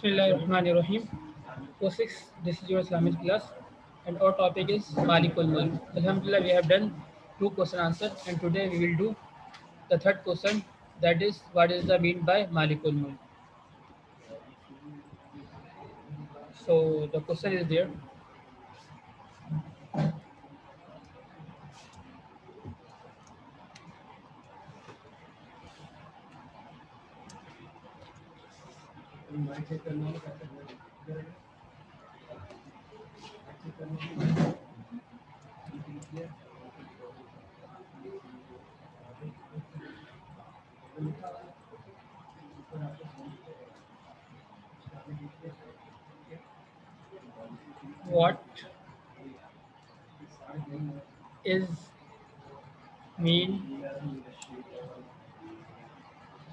Bismillahirrahmanirrahim. O6, this is your Islamic class, and our topic is Malikul Mulk. Alhamdulillah, we have done two question answer, and today we will do the third question. That is, what is the mean by Malikul Mulk? So the question is there. What is mean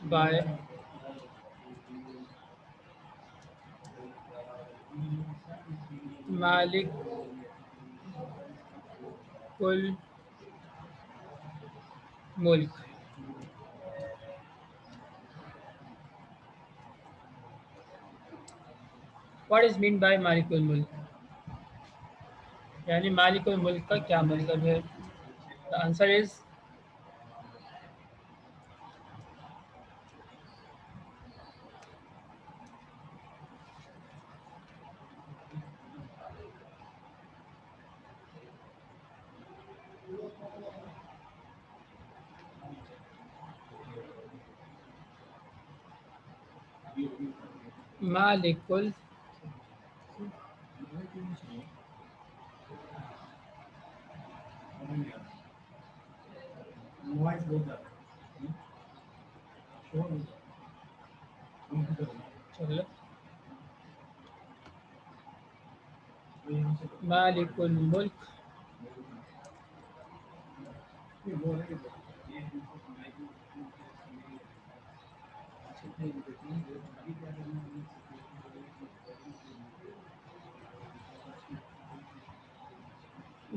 by Malikul Mulk? What is mean by Malikul Mulk? यानी मालिकुल मुल्क का क्या मतलब है? The answer is Malikul चलो मालिकुल मुल्क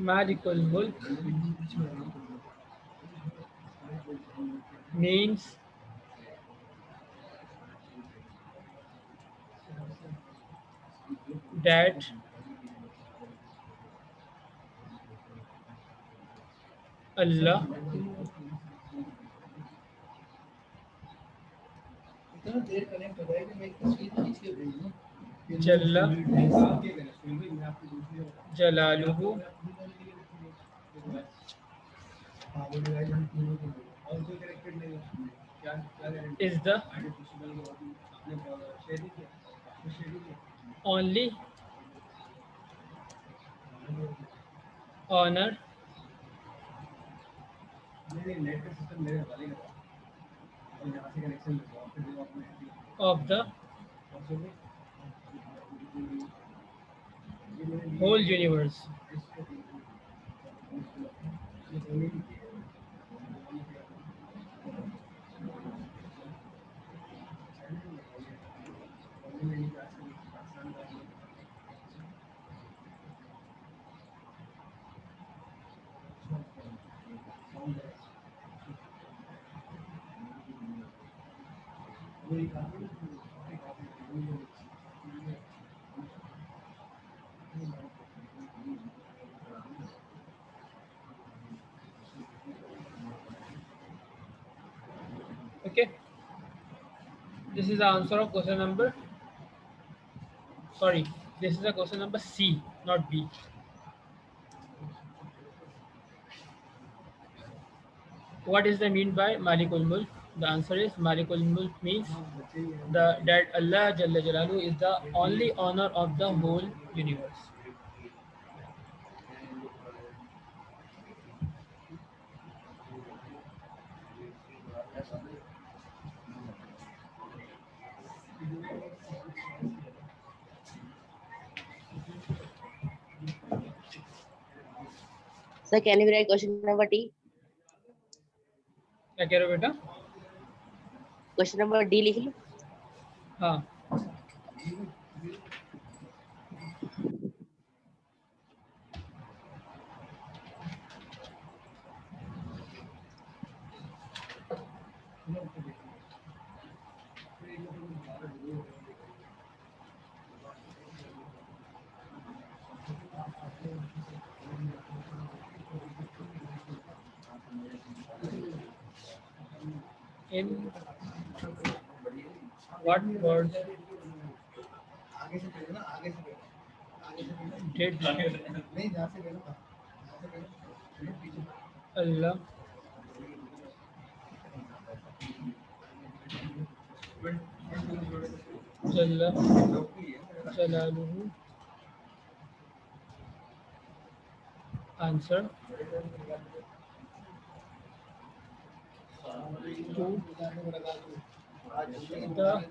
Malikul Mulk means that Allah Jalla Jalaluhu is the only honor of the whole universe. Okay, this is the answer of question number. Sorry, this is the question number C, not B. What is the mean by Malikul Mulk? The answer is Malikul Mulk means that Allah Jalla Jalalu is the only owner of the whole universe. Sir, can you write question number D? क्या कह रहे हो बेटा? Question number D लिख लो. हाँ. in what words did Allah Jalla Jalaluhu answer to the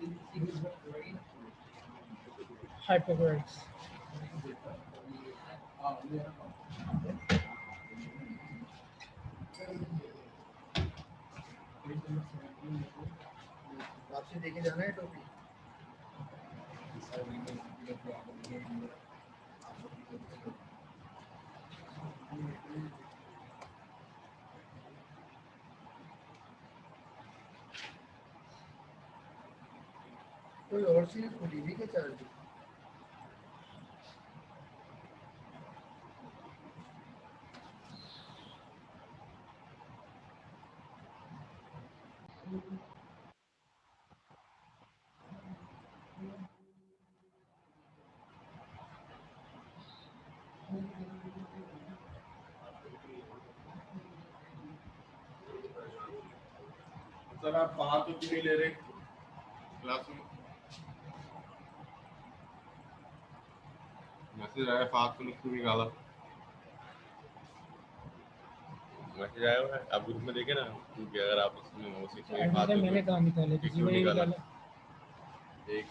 hypocrites? आपसे देखे जाना है टोपी कोई और चीज खुली भी क्या चार्ज सर आप वहाँ तो क्यों नहीं ले रहे क्लास में मैसेज आया फास्ट में उसको निकाला मैसेज आया हुआ है आप ग्रुप में देखे ना क्योंकि अगर आप उसमें हो सकते हैं फास्ट मैंने कहा निकाले किसी ने निकाला निकाला एक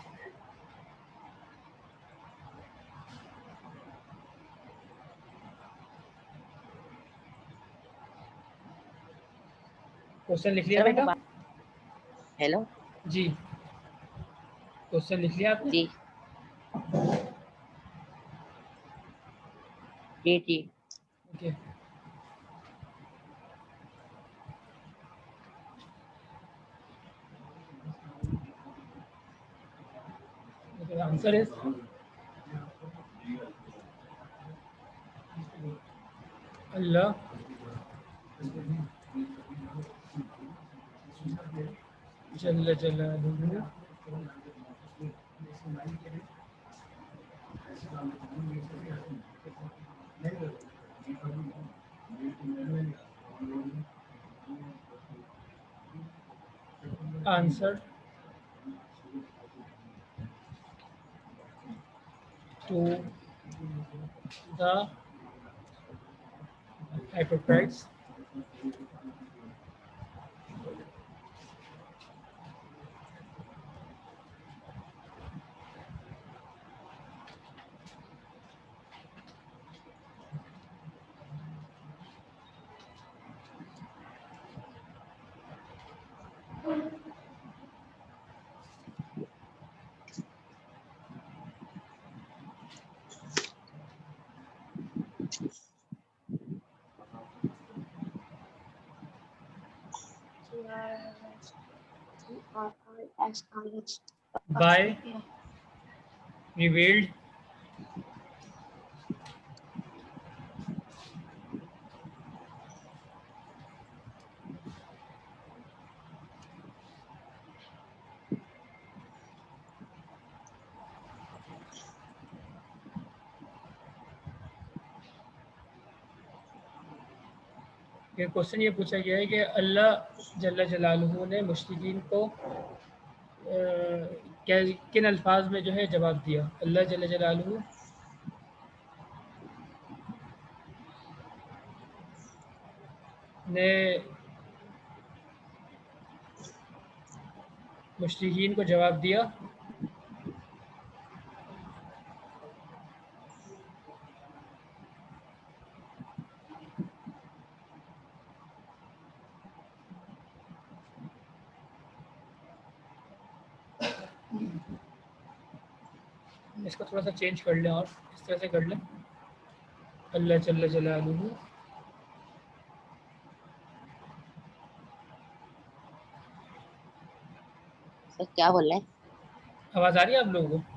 क्वेश्चन लिख लिया सर मैंने बेटा हेलो जी क्वेश्चन लिख लिया आपने जी जी जी ओके आंसर इज अल्लाह जल्ल जलालुहु answer to the hypocrites by revealed ये क्वेश्चन ये पूछा गया है कि अल्लाह जल्ल जलालुहु ने मुश्रिकीन को क्या किन अल्फाज में जो है जवाब दिया अल्लाह जल्ल जलालुहु ने मुश्रिकीन को जवाब दिया इसको थोड़ा सा चेंज कर लें और इस तरह से कर लें अल्लाह जल्ल जलालुहु सर क्या बोल रहे हैं आवाज़ आ रही है आप लोगों को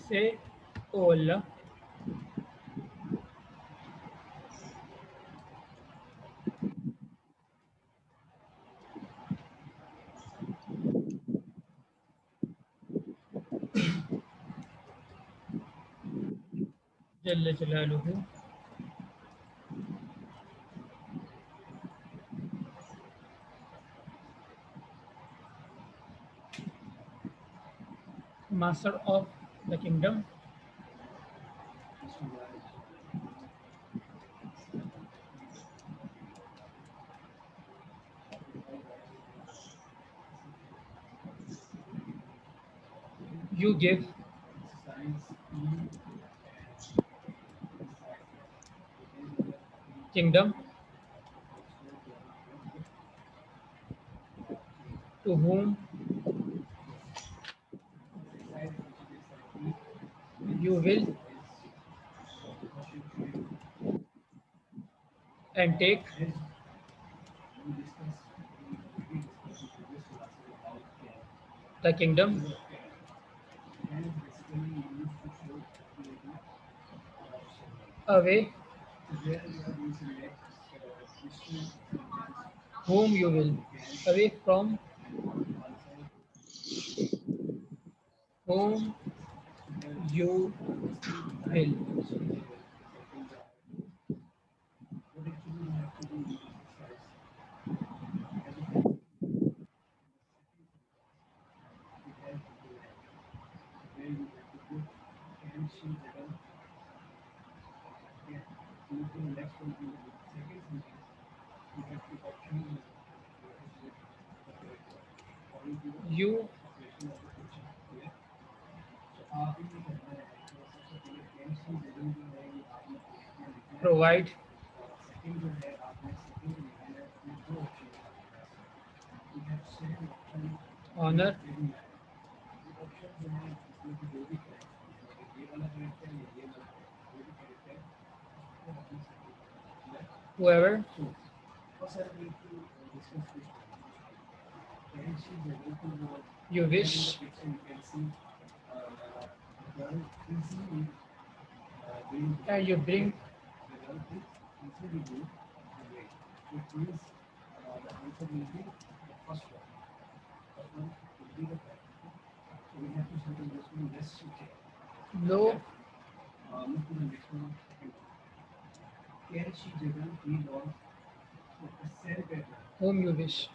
Say, O Allah, Jalla Jalaluhu, Master of the Kingdom, you give kingdom to whom you will and take the kingdom away whom you will, away from whom you will. You provide honor whoever you wish and you bring low whom you wish.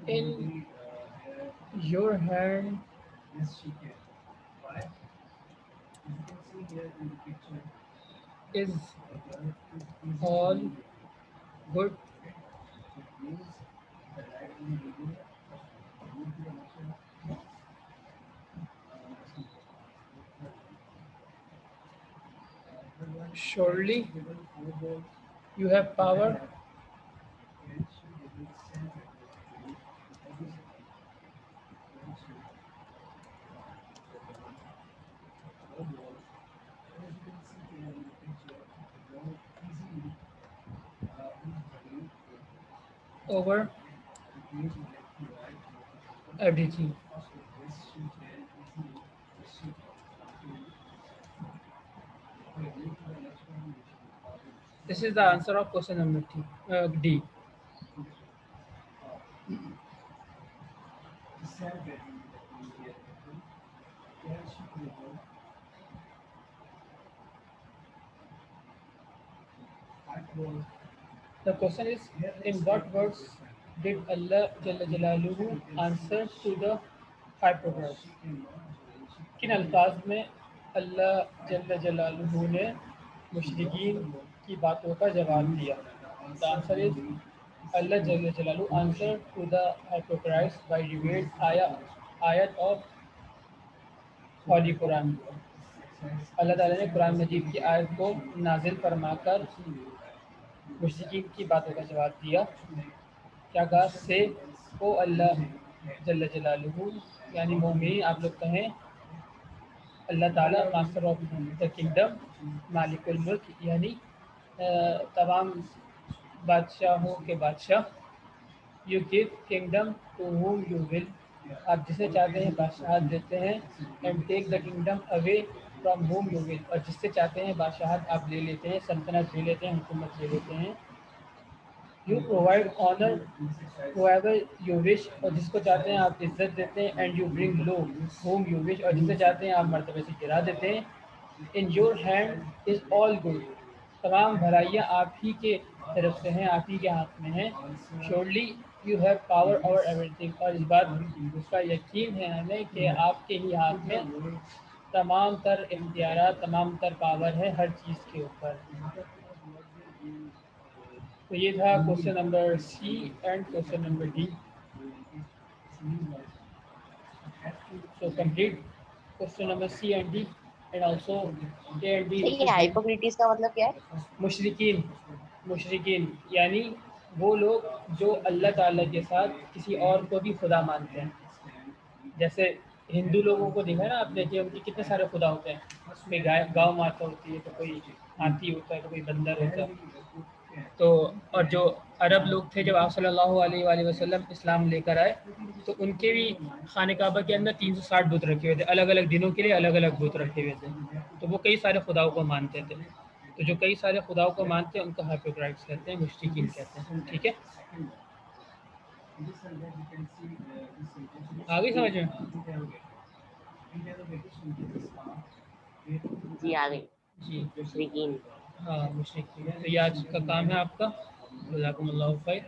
In your hand is all good. Surely you have power over everything. This is the answer of question number D. The question is, in what words did Allah Jalla Jalaluhu answer to the hypocrites? किन अल्फाज में अल्लाह जल्ल जलालुहु ने मुशरिकीन की बातों का जवाब दिया? The answer is Allah Jalla Jalaluhu answered to the hypocrites by revealed ayat of Holy Quran. अल्लाह ताला ने कुरान मजीद की आयत को नाजिल फरमाकर मुशरिकीन की बातों का जवाब दिया। क्या कहा? से ओ अल्लाह जल्ल जलालुहु, यानी मोमिन आप लोग कहें अल्लाह ताला मास्टर ऑफ द किंगडम, मालिकुल मुल्क, यानी तमाम बादशाहों के बादशाह। You give kingdom to whom you will, आप जिसे चाहते हैं बादशाहत देते हैं। And take the kingdom away from whom you will, और जिससे चाहते हैं बादशाहत आप ले लेते हैं, सल्तनत ले लेते हैं, हुकूमत ले लेते हैं। You provide honour whoever you wish, और जिसको चाहते हैं आप इज्जत देते हैं। And you bring low whom you wish, और जिसे चाहते हैं आप मर्तबे से गिरा देते हैं। In your hand is all good, तमाम भलाइयाँ आप ही के तरफ से हैं, आप ही के हाथ में हैं। Surely you have power over everything, और इस बात का यकीन है हमें कि आपके ही हाथ में तमाम तर इख्तियार, तमाम तर पावर है हर चीज़ के ऊपर। तो ये था question number C and question number D. So complete question number C and D and also A and B. ये हाइपोक्रेटिस का मतलब क्या है? मुशरिकीन, मुशरिकीन यानी वो लोग जो अल्लाह ताला के साथ किसी और को भी खुदा मानते हैं। जैसे हिंदू लोगों को देखा है ना आपने कि उनके कितने सारे खुदा होते हैं। कोई गाय गौ माता होती है, तो कोई हाथी होता है, तो कोई बंदर होता है। तो और जो अरब लोग थे जब आप सल्लल्लाहु अलैहि वसल्लम इस्लाम लेकर आए, तो उनके भी खाने काबा के अंदर 360 बुत रखे हुए थे, अलग अलग दिनों के लिए अलग अलग बुत रखे हुए थे। तो वो कई सारे खुदाओं को मानते थे। तो जो कई सारे खुदाओं को मानते हैं उनको हाइपोक्राइट्स कहते हैं, मुश्रिकीन कहते हैं। ठीक है, आ गई समझ में? जी आ गई। जी मुशरिकीन। हाँ, मुश्रिकीन। तो ये आज का काम है आपका। जज़ाकुमुल्लाहु खैर।